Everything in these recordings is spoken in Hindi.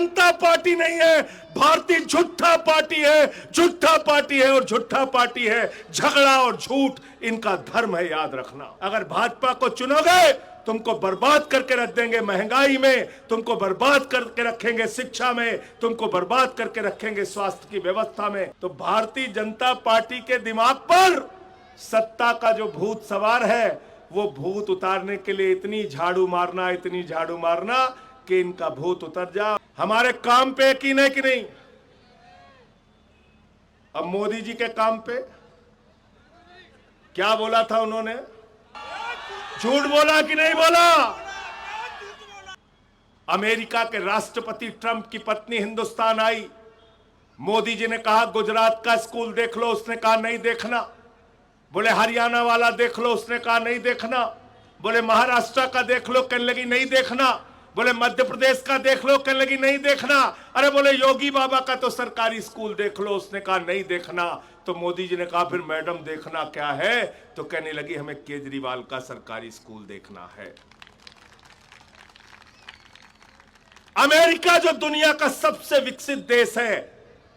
जनता पार्टी नहीं है, भारतीय झूठा पार्टी है, झूठा पार्टी है और झूठा पार्टी है। झगड़ा और झूठ इनका धर्म है, याद रखना। अगर भाजपा को चुनोगे तुमको बर्बाद करके रख देंगे, महंगाई में तुमको बर्बाद करके रखेंगे, शिक्षा में तुमको बर्बाद करके रखेंगे, स्वास्थ्य की व्यवस्था में। तो भारतीय जनता पार्टी के दिमाग पर सत्ता का जो भूत सवार है, वो भूत उतारने के लिए इतनी झाड़ू मारना, इतनी झाड़ू मारना कि इनका भूत उतर जा। हमारे काम पे यकीन है कि नहीं? अब मोदी जी के काम पे क्या बोला था उन्होंने? झूठ बोला कि नहीं बोला? अमेरिका के राष्ट्रपति ट्रंप की पत्नी हिंदुस्तान आई, मोदी जी ने कहा गुजरात का स्कूल देख लो, उसने कहा नहीं देखना। बोले हरियाणा वाला देख लो, उसने कहा नहीं देखना। बोले महाराष्ट्र का देख लो, कहने लगी नहीं देखना। बोले मध्य प्रदेश का देख लो, कहने लगी नहीं देखना। अरे बोले योगी बाबा का तो सरकारी स्कूल देख लो, उसने कहा नहीं देखना। तो मोदी जी ने कहा फिर मैडम देखना क्या है? तो कहने लगी हमें केजरीवाल का सरकारी स्कूल देखना है। अमेरिका जो दुनिया का सबसे विकसित देश है,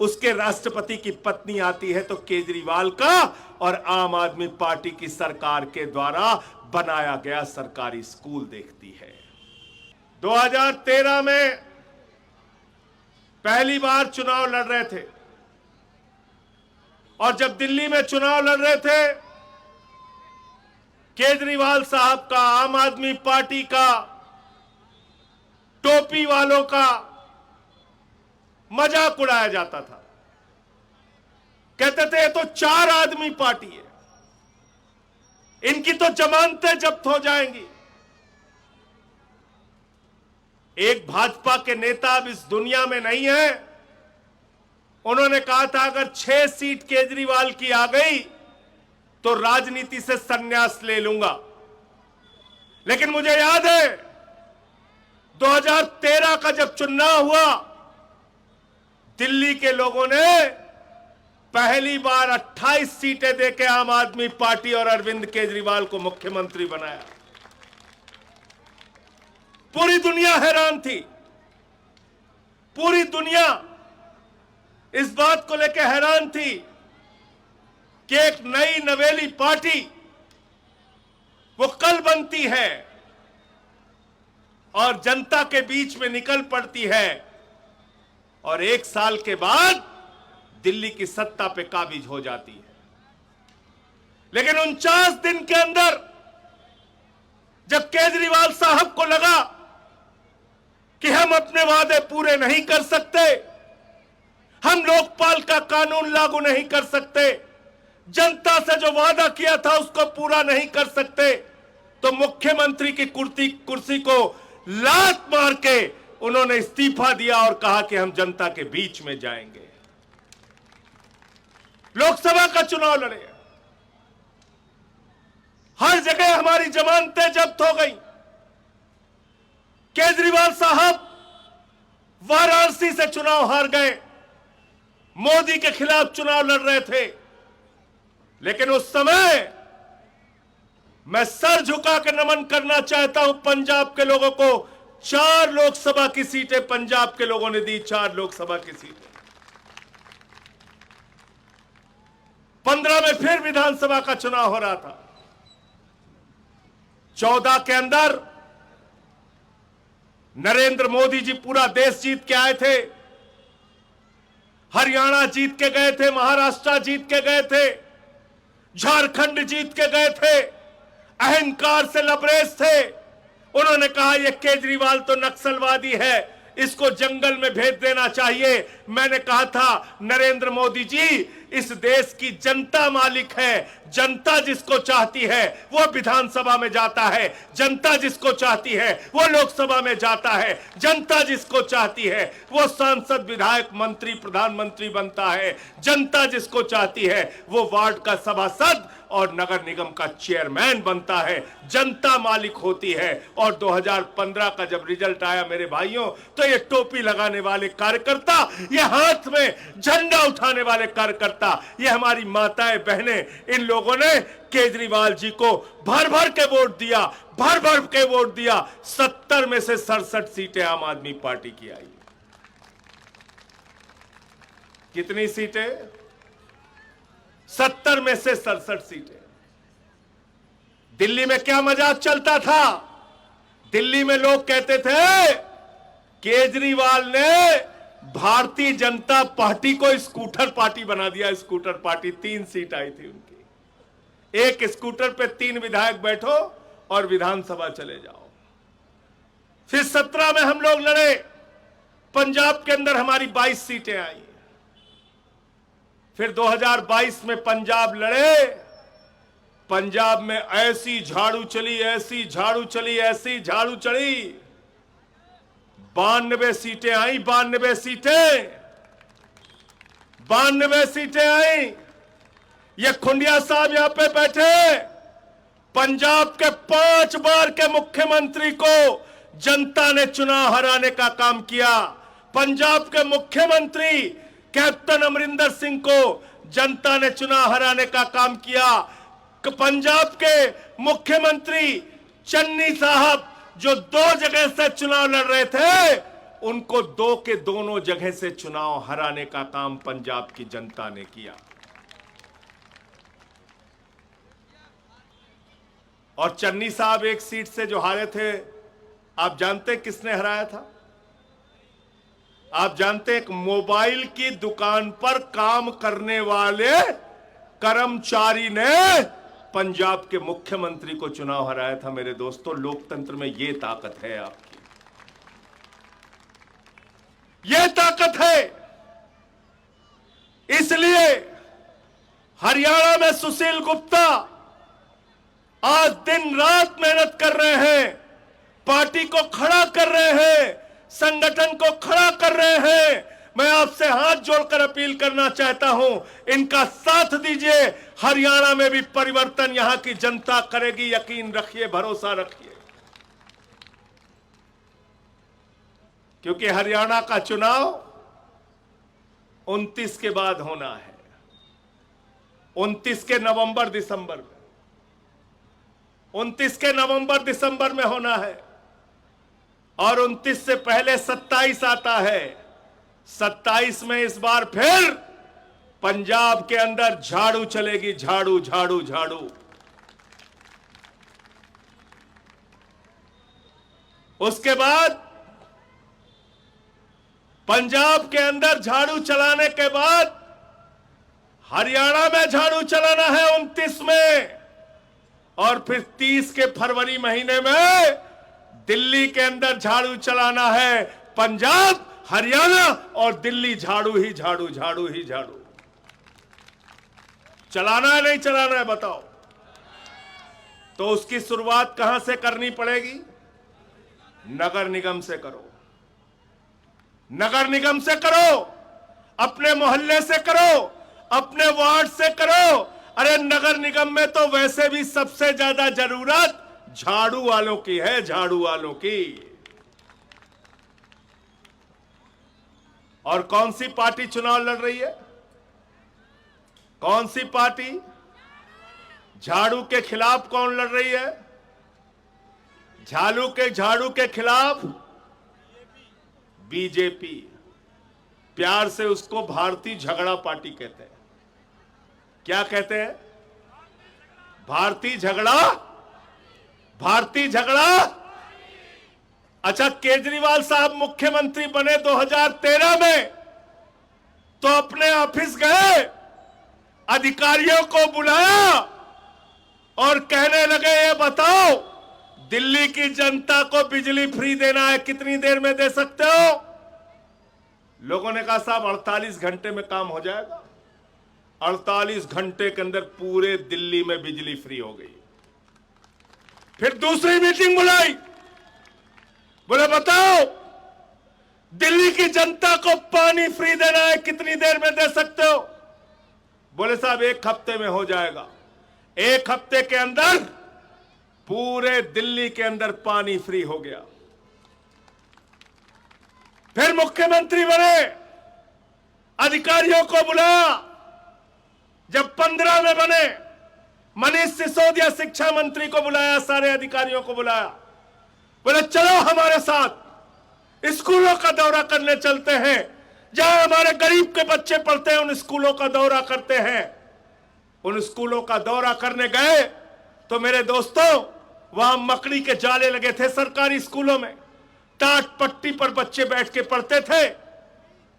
उसके राष्ट्रपति की पत्नी आती है तो केजरीवाल का और आम आदमी पार्टी की सरकार के द्वारा बनाया गया सरकारी स्कूल देखती है। 2013 में पहली बार चुनाव लड़ रहे थे और जब दिल्ली में चुनाव लड़ रहे थे, केजरीवाल साहब का, आम आदमी पार्टी का, टोपी वालों का मजाक उड़ाया जाता था। कहते थे ये तो 4 आदमी पार्टी है, इनकी तो जमानतें जब्त हो जाएंगी। एक भाजपा के नेता अब इस दुनिया में नहीं है, उन्होंने कहा था अगर 6 सीट केजरीवाल की आ गई तो राजनीति से संन्यास ले लूंगा। लेकिन मुझे याद है 2013 का जब चुनाव हुआ, दिल्ली के लोगों ने पहली बार 28 सीटें देके आम आदमी पार्टी और अरविंद केजरीवाल को मुख्यमंत्री बनाया। पूरी दुनिया हैरान थी, पूरी दुनिया इस बात को लेकर हैरान थी कि एक नई नवेली पार्टी वो कल बनती है और जनता के बीच में निकल पड़ती है और 1 साल के बाद दिल्ली की सत्ता पे काबिज हो जाती है। लेकिन 49 दिन के अंदर जब केजरीवाल साहब को लगा कि हम अपने वादे पूरे नहीं कर सकते, हम लोकपाल का कानून लागू नहीं कर सकते, जनता से जो वादा किया था उसको पूरा नहीं कर सकते, तो मुख्यमंत्री की कुर्सी को लात मार के उन्होंने इस्तीफा दिया और कहा कि हम जनता के बीच में जाएंगे। लोकसभा का चुनाव लड़े, हर जगह हमारी जमानतें जब्त हो गई। केजरीवाल साहब वाराणसी से चुनाव हार गए, मोदी के खिलाफ चुनाव लड़ रहे थे। लेकिन उस समय मैं सर झुका के नमन करना चाहता हूं पंजाब के लोगों को। 4 लोकसभा की सीटें पंजाब के लोगों ने दी, 4 लोकसभा की सीटें। 15 में फिर विधानसभा का चुनाव हो रहा था। 14 के अंदर नरेंद्र मोदी जी पूरा देश जीत के आए थे, हरियाणा जीत के गए थे, महाराष्ट्र जीत के गए थे, झारखंड जीत के गए थे, अहंकार से लबरेज थे। उन्होंने कहा यह केजरीवाल तो नक्सलवादी है, इसको जंगल में भेज देना चाहिए। मैंने कहा था नरेंद्र मोदी जी, इस देश की जनता मालिक है, जनता जिसको चाहती है वो विधानसभा में जाता है, जनता जिसको चाहती है वो लोकसभा में जाता है, जनता जिसको चाहती है वो सांसद, विधायक, मंत्री, प्रधानमंत्री बनता है, जनता जिसको चाहती है वो वार्ड का सभासद और नगर निगम का चेयरमैन बनता है। जनता मालिक होती है। और 2015 का जब रिजल्ट आया मेरे भाइयों, तो ये टोपी लगाने वाले कार्यकर्ता, ये हाथ में झंडा उठाने वाले कार्यकर्ता, ये हमारी माताएं बहनें, इन लोगों ने केजरीवाल जी को भर भर के वोट दिया, भर भर के वोट दिया। 70 में से 67 सीटें आम आदमी पार्टी की आई। कितनी सीटें? 70 में से 67 सीटें। दिल्ली में क्या मजाक चलता था? दिल्ली में लोग कहते थे केजरीवाल ने भारतीय जनता पार्टी को स्कूटर पार्टी बना दिया। स्कूटर पार्टी, 3 सीट आई थी उनकी। एक स्कूटर पे 3 विधायक बैठो और विधानसभा चले जाओ। फिर 17 में हम लोग लड़े, पंजाब के अंदर हमारी 22 सीटें आई। फिर 2022 में पंजाब लड़े, पंजाब में ऐसी झाड़ू चली, ऐसी झाड़ू चली, ऐसी झाड़ू चली, 92 सीटें आई। 92 सीटें आई। ये खुंडिया साहब यहां पे बैठे, पंजाब के 5 बार के मुख्यमंत्री को जनता ने चुनाव हराने का काम किया। पंजाब के मुख्यमंत्री कैप्टन अमरिंदर सिंह को जनता ने चुनाव हराने का काम किया। पंजाब के मुख्यमंत्री चन्नी साहब जो 2 जगह से चुनाव लड़ रहे थे, उनको 2 के दोनों जगह से चुनाव हराने का काम पंजाब की जनता ने किया। और चन्नी साहब एक सीट से जो हारे थे, आप जानते किसने हराया था? आप जानते, एक मोबाइल की दुकान पर काम करने वाले कर्मचारी ने पंजाब के मुख्यमंत्री को चुनाव हराया था। मेरे दोस्तों, लोकतंत्र में यह ताकत है आपकी, यह ताकत है। इसलिए हरियाणा में सुशील गुप्ता आज दिन रात मेहनत कर रहे हैं, पार्टी को खड़ा कर रहे हैं, संगठन को खड़ा कर रहे हैं। मैं आपसे हाथ जोड़कर अपील करना चाहता हूं, इनका साथ दीजिए। हरियाणा में भी परिवर्तन यहां की जनता करेगी, यकीन रखिए, भरोसा रखिए। क्योंकि हरियाणा का चुनाव 29 के बाद होना है, 29 के नवंबर दिसंबर में, 29 के नवंबर दिसंबर में होना है। और 29 से पहले 27 आता है। 27 में इस बार फिर पंजाब के अंदर झाड़ू चलेगी, झाड़ू झाड़ू झाड़ू। उसके बाद पंजाब के अंदर झाड़ू चलाने के बाद हरियाणा में झाड़ू चलाना है 29 में। और फिर 30 के फरवरी महीने में दिल्ली के अंदर झाड़ू चलाना है। पंजाब, हरियाणा और दिल्ली झाड़ू ही झाड़ू, झाड़ू ही झाड़ू। चलाना है नहीं चलाना है बताओ? तो उसकी शुरुआत कहां से करनी पड़ेगी? नगर निगम से करो, नगर निगम से करो, अपने मोहल्ले से करो, अपने वार्ड से करो। अरे नगर निगम में तो वैसे भी सबसे ज्यादा जरूरत झाड़ू वालों की है, झाड़ू वालों की। और कौन सी पार्टी चुनाव लड़ रही है? कौन सी पार्टी? झाड़ू के खिलाफ कौन लड़ रही है? झाड़ू के खिलाफ बीजेपी। प्यार से उसको भारतीय झगड़ा पार्टी कहते हैं। क्या कहते हैं? भारतीय झगड़ा, भारतीय झगड़ा। अच्छा, केजरीवाल साहब मुख्यमंत्री बने 2013 में, तो अपने ऑफिस गए, अधिकारियों को बुलाया और कहने लगे, ये बताओ दिल्ली की जनता को बिजली फ्री देना है, कितनी देर में दे सकते हो? लोगों ने कहा साहब 48 घंटे में काम हो जाएगा। 48 घंटे के अंदर पूरे दिल्ली में बिजली फ्री हो गई। फिर दूसरी मीटिंग बुलाई, बोले बताओ दिल्ली की जनता को पानी फ्री देना है, कितनी देर में दे सकते हो? बोले साहब 1 हफ्ते में हो जाएगा। 1 हफ्ते के अंदर पूरे दिल्ली के अंदर पानी फ्री हो गया। फिर मुख्यमंत्री बने, अधिकारियों को बुलाया। जब 15 में बने, मनीष सिसोदिया शिक्षा मंत्री को बुलाया, सारे अधिकारियों को बुलाया, बोले चलो हमारे साथ स्कूलों का दौरा करने चलते हैं, जहां हमारे गरीब के बच्चे पढ़ते हैं, उन स्कूलों का दौरा करते हैं। उन स्कूलों का दौरा करने गए तो मेरे दोस्तों, वहां मकड़ी के जाले लगे थे सरकारी स्कूलों में, टाट पट्टी पर बच्चे बैठ के पढ़ते थे।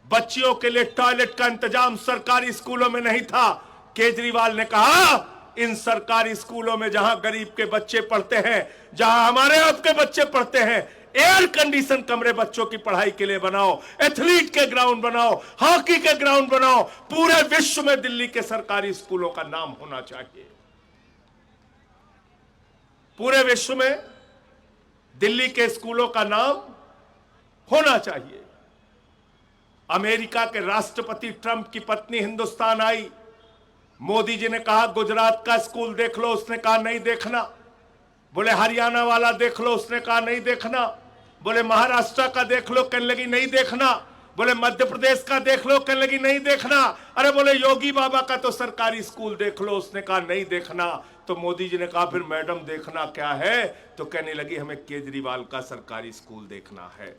बच्चियों के लिए टॉयलेट का इंतजाम सरकारी स्कूलों में नहीं था। केजरीवाल ने कहा, इन सरकारी स्कूलों में जहां गरीब के बच्चे पढ़ते हैं, जहां हमारे आपके बच्चे पढ़ते हैं, एयर कंडीशन कमरे बच्चों की पढ़ाई के लिए बनाओ, एथलीट के ग्राउंड बनाओ, हॉकी के ग्राउंड बनाओ। पूरे विश्व में दिल्ली के सरकारी स्कूलों का नाम होना चाहिए। पूरे विश्व में दिल्ली के स्कूलों का नाम होना चाहिए। अमेरिका के राष्ट्रपति ट्रंप की पत्नी हिंदुस्तान आई। मोदी जी ने कहा गुजरात का स्कूल देख लो, उसने कहा नहीं देखना। बोले हरियाणा वाला देख लो, उसने कहा नहीं देखना। बोले महाराष्ट्र का देख लो, कहने लगी नहीं देखना। बोले मध्य प्रदेश का देख लो, कहने लगी नहीं देखना। अरे बोले योगी बाबा का तो सरकारी स्कूल देख लो, उसने कहा नहीं देखना। तो मोदी जी ने कहा फिर मैडम देखना क्या है? तो कहने लगी हमें केजरीवाल का सरकारी स्कूल देखना है।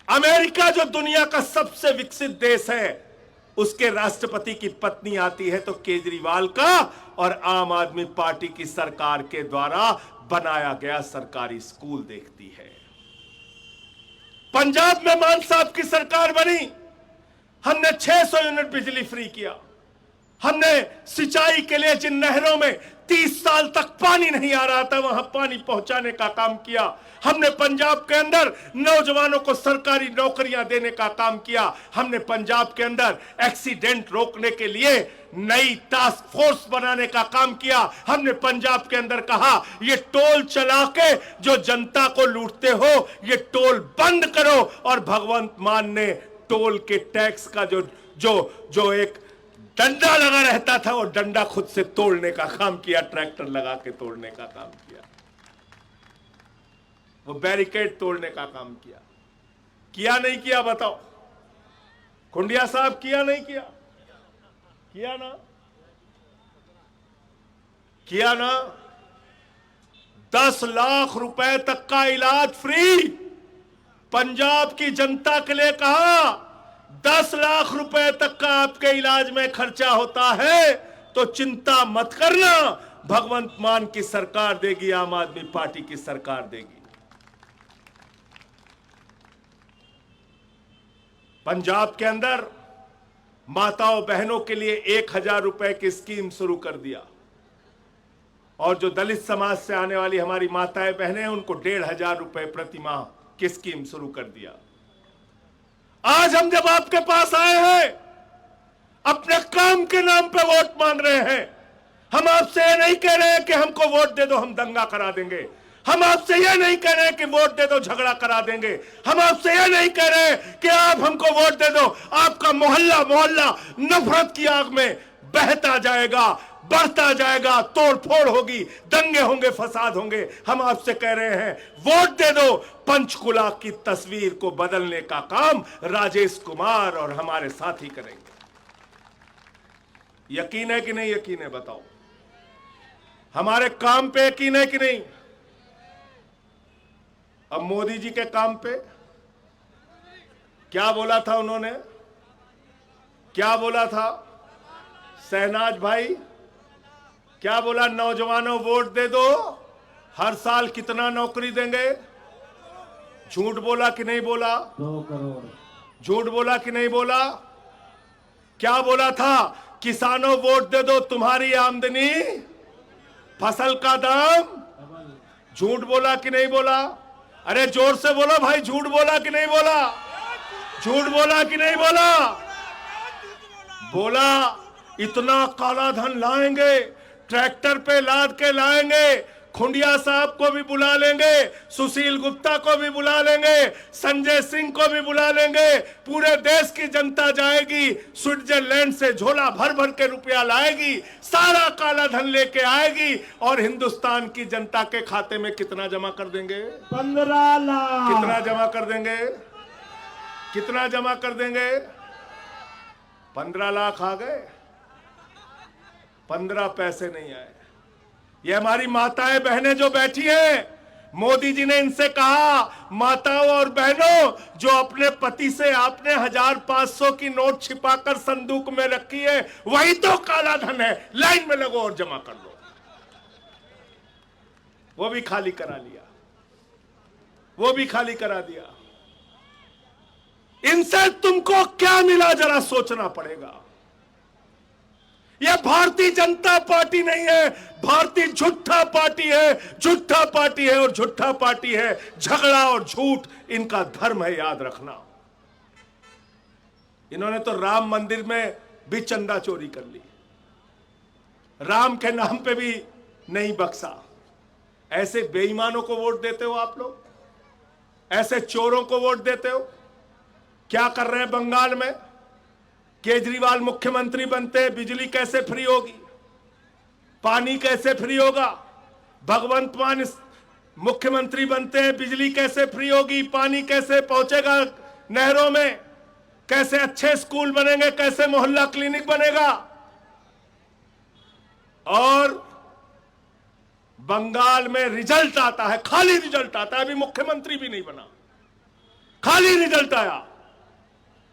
अमेरिका जो दुनिया का सबसे विकसित देश है, उसके राष्ट्रपति की पत्नी आती है तो केजरीवाल का और आम आदमी पार्टी की सरकार के द्वारा बनाया गया सरकारी स्कूल देखती है। पंजाब में मान साहब की सरकार बनी, हमने 600 यूनिट बिजली फ्री किया। हमने सिंचाई के लिए जिन नहरों में 30 साल तक पानी नहीं आ रहा था, वहां पानी पहुंचाने का काम किया। हमने पंजाब के अंदर नौजवानों को सरकारी नौकरियां देने का काम किया। हमने पंजाब के अंदर एक्सीडेंट रोकने के लिए नई टास्क फोर्स बनाने का काम किया। हमने पंजाब के अंदर कहा ये टोल चला के जो जनता को लूटते हो, ये टोल बंद करो। और भगवंत मान ने टोल के टैक्स का जो एक डंडा लगा रहता था, वो डंडा खुद से तोड़ने का काम किया, ट्रैक्टर लगा के तोड़ने का काम किया, वो बैरिकेड तोड़ने का काम किया। किया नहीं किया बताओ? कुंडिया साहब किया नहीं किया? किया ना? किया ना? 10 लाख रुपए तक का इलाज फ्री पंजाब की जनता के लिए कहा। 10 लाख रुपए तक का आपके इलाज में खर्चा होता है तो चिंता मत करना, भगवंत मान की सरकार देगी, आम आदमी पार्टी की सरकार देगी। पंजाब के अंदर माताओं बहनों के लिए 1000 रुपए की स्कीम शुरू कर दिया, और जो दलित समाज से आने वाली हमारी माताएं बहनें हैं, उनको 1500 रुपए प्रति माह की स्कीम शुरू कर दिया। आज हम जब आपके पास आए हैं, अपने काम के नाम पे वोट मांग रहे हैं। हम आपसे ये नहीं कह रहे हैं कि हमको वोट दे दो हम दंगा करा देंगे। हम आपसे ये नहीं कह रहे कि वोट दे दो झगड़ा करा देंगे। हम आपसे ये नहीं कह रहे कि आप हमको वोट दे दो, आपका मोहल्ला मोहल्ला नफरत की आग में बहता जाएगा, बढ़ता जाएगा, तोड़ फोड़ होगी, दंगे होंगे, फसाद होंगे। हम आपसे कह रहे हैं वोट दे दो। पंचकुला की तस्वीर को बदलने का काम राजेश कुमार और हमारे साथी करेंगे। यकीन है कि नहीं? यकीन है बताओ? हमारे काम पे यकीन है कि नहीं? अब मोदी जी के काम पे क्या बोला था उन्होंने? क्या बोला था शहनाज भाई? क्या बोला? नौजवानों वोट दे दो, हर साल कितना नौकरी देंगे? झूठ बोला कि नहीं बोला? 2 करोड़। झूठ बोला कि नहीं बोला? क्या बोला था? किसानों वोट दे दो, तुम्हारी आमदनी फसल का दाम। झूठ बोला कि नहीं बोला? अरे जोर से बोलो भाई, झूठ बोला कि नहीं बोला? झूठ बोला कि नहीं बोला? बोला इतना काला धन लाएंगे, ट्रैक्टर पे लाद के लाएंगे। खुंडिया साहब को भी बुला लेंगे, सुशील गुप्ता को भी बुला लेंगे, संजय सिंह को भी बुला लेंगे। पूरे देश की जनता जाएगी, स्विट्जरलैंड से झोला भर भर के रुपया लाएगी, सारा काला धन लेके आएगी, और हिंदुस्तान की जनता के खाते में कितना जमा कर देंगे? 15 लाख। कितना जमा कर देंगे? कितना जमा कर देंगे? 15 लाख आ गए, 15 पैसे नहीं आए। ये हमारी माताएं बहनें जो बैठी हैं, मोदी जी ने इनसे कहा, माताओं और बहनों, जो अपने पति से आपने 1500 की नोट छिपाकर संदूक में रखी है, वही तो काला धन है। लाइन में लगो और जमा कर लो। वो भी खाली करा लिया, वो भी खाली करा दिया। इनसे तुमको क्या मिला, जरा सोचना पड़ेगा। यह भारतीय जनता पार्टी नहीं है, भारतीय झूठा पार्टी है, झूठा पार्टी है और झूठा पार्टी है। झगड़ा और झूठ इनका धर्म है, याद रखना। इन्होंने तो राम मंदिर में भी चंदा चोरी कर ली, राम के नाम पे भी नहीं बख्शा। ऐसे बेईमानों को वोट देते हो आप लोग, ऐसे चोरों को वोट देते हो। क्या कर रहे हैं बंगाल में? केजरीवाल मुख्यमंत्री बनते, बिजली कैसे फ्री होगी, पानी कैसे फ्री होगा? भगवंत मान मुख्यमंत्री बनते हैं, बिजली कैसे फ्री होगी, पानी कैसे पहुंचेगा नहरों में, कैसे अच्छे स्कूल बनेंगे, कैसे मोहल्ला क्लिनिक बनेगा? और बंगाल में रिजल्ट आता है, खाली रिजल्ट आता है, अभी मुख्यमंत्री भी नहीं बना, खाली रिजल्ट आया।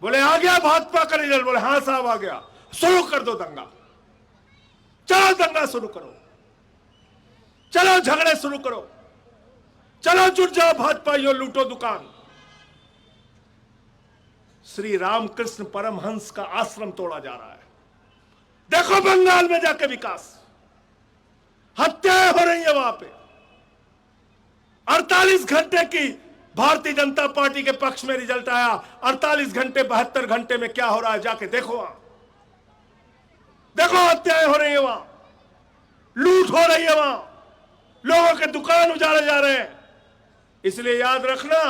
बोले आ गया भाजपा का रिजल्ट, बोले हां साहब आ गया, शुरू कर दो दंगा, चलो दंगा शुरू करो, चलो झगड़े शुरू करो, चलो जुट जाओ भाजपाइयों, लूटो दुकान। श्री रामकृष्ण परमहंस का आश्रम तोड़ा जा रहा है। देखो बंगाल में जाके विकास, हत्याएं हो रही है वहां पे। 48 घंटे की भारतीय जनता पार्टी के पक्ष में रिजल्ट आया, 48 घंटे 72 घंटे में क्या हो रहा है जाके देखो। वहां देखो, हत्याएं हो रही है, वहां लूट हो रही है, वहां लोगों के दुकान उजाड़े जा रहे हैं। इसलिए याद रखना,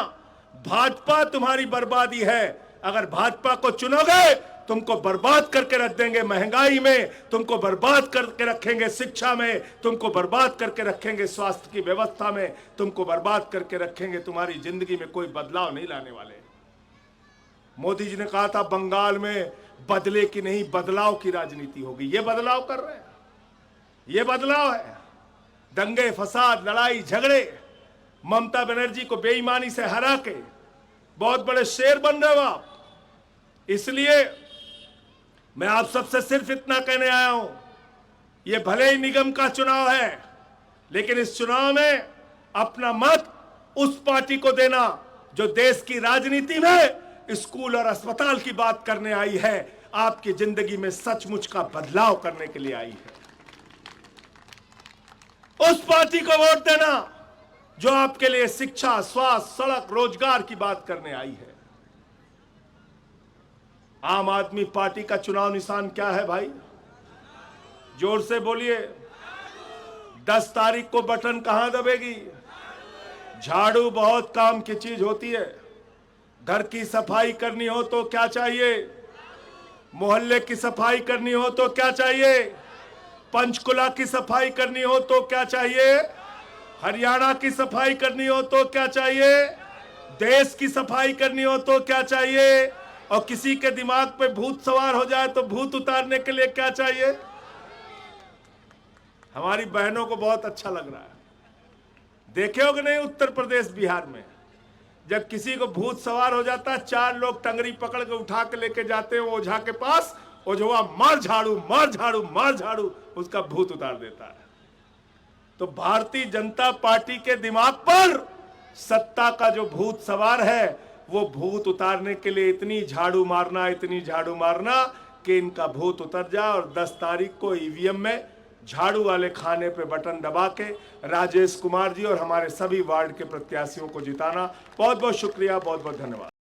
भाजपा तुम्हारी बर्बादी है। अगर भाजपा को चुनोगे, तुमको बर्बाद करके रख देंगे महंगाई में, तुमको बर्बाद करके रखेंगे शिक्षा में, तुमको बर्बाद करके रखेंगे स्वास्थ्य की व्यवस्था में, तुमको बर्बाद करके रखेंगे। तुम्हारी जिंदगी में कोई बदलाव नहीं लाने वाले। मोदी जी ने कहा था बंगाल में बदले की नहीं, बदलाव की राजनीति होगी। ये बदलाव कर रहे हैं, ये बदलाव है। दंगे फसाद, लड़ाई झगड़े, ममता बनर्जी को बेईमानी से हरा के बहुत बड़े शेर बन रहे हो आप। इसलिए मैं आप सबसे सिर्फ इतना कहने आया हूं, ये भले ही निगम का चुनाव है, लेकिन इस चुनाव में अपना मत उस पार्टी को देना जो देश की राजनीति में स्कूल और अस्पताल की बात करने आई है, आपकी जिंदगी में सचमुच का बदलाव करने के लिए आई है। उस पार्टी को वोट देना जो आपके लिए शिक्षा, स्वास्थ्य, सड़क, रोजगार की बात करने आई है। आम आदमी पार्टी का चुनाव निशान क्या है भाई? जोर से बोलिए। 10 तारीख को बटन कहां दबेगी? झाड़ू बहुत काम की चीज होती है। घर की सफाई करनी हो तो क्या चाहिए? मोहल्ले की सफाई करनी हो तो क्या चाहिए? पंचकुला की सफाई करनी हो तो क्या चाहिए? हरियाणा की सफाई करनी हो तो क्या चाहिए? देश की सफाई करनी हो तो क्या चाहिए? और किसी के दिमाग पे भूत सवार हो जाए तो भूत उतारने के लिए क्या चाहिए? हमारी बहनों को बहुत अच्छा लग रहा है। देखे हो कि नहीं उत्तर प्रदेश, बिहार में जब किसी को भूत सवार हो जाता है, 4 लोग टंगरी पकड़ के उठा के लेके जाते हैं ओझा के पास, ओझवा मार झाड़ू मार झाड़ू मार झाड़ू, उसका भूत उतार देता है। तो भारतीय जनता पार्टी के दिमाग पर सत्ता का जो भूत सवार है, वो भूत उतारने के लिए इतनी झाड़ू मारना, इतनी झाड़ू मारना कि इनका भूत उतर जाए और 10 तारीख को ईवीएम में झाड़ू वाले खाने पे बटन दबा के राजेश कुमार जी और हमारे सभी वार्ड के प्रत्याशियों को जिताना। बहुत बहुत शुक्रिया, बहुत बहुत धन्यवाद।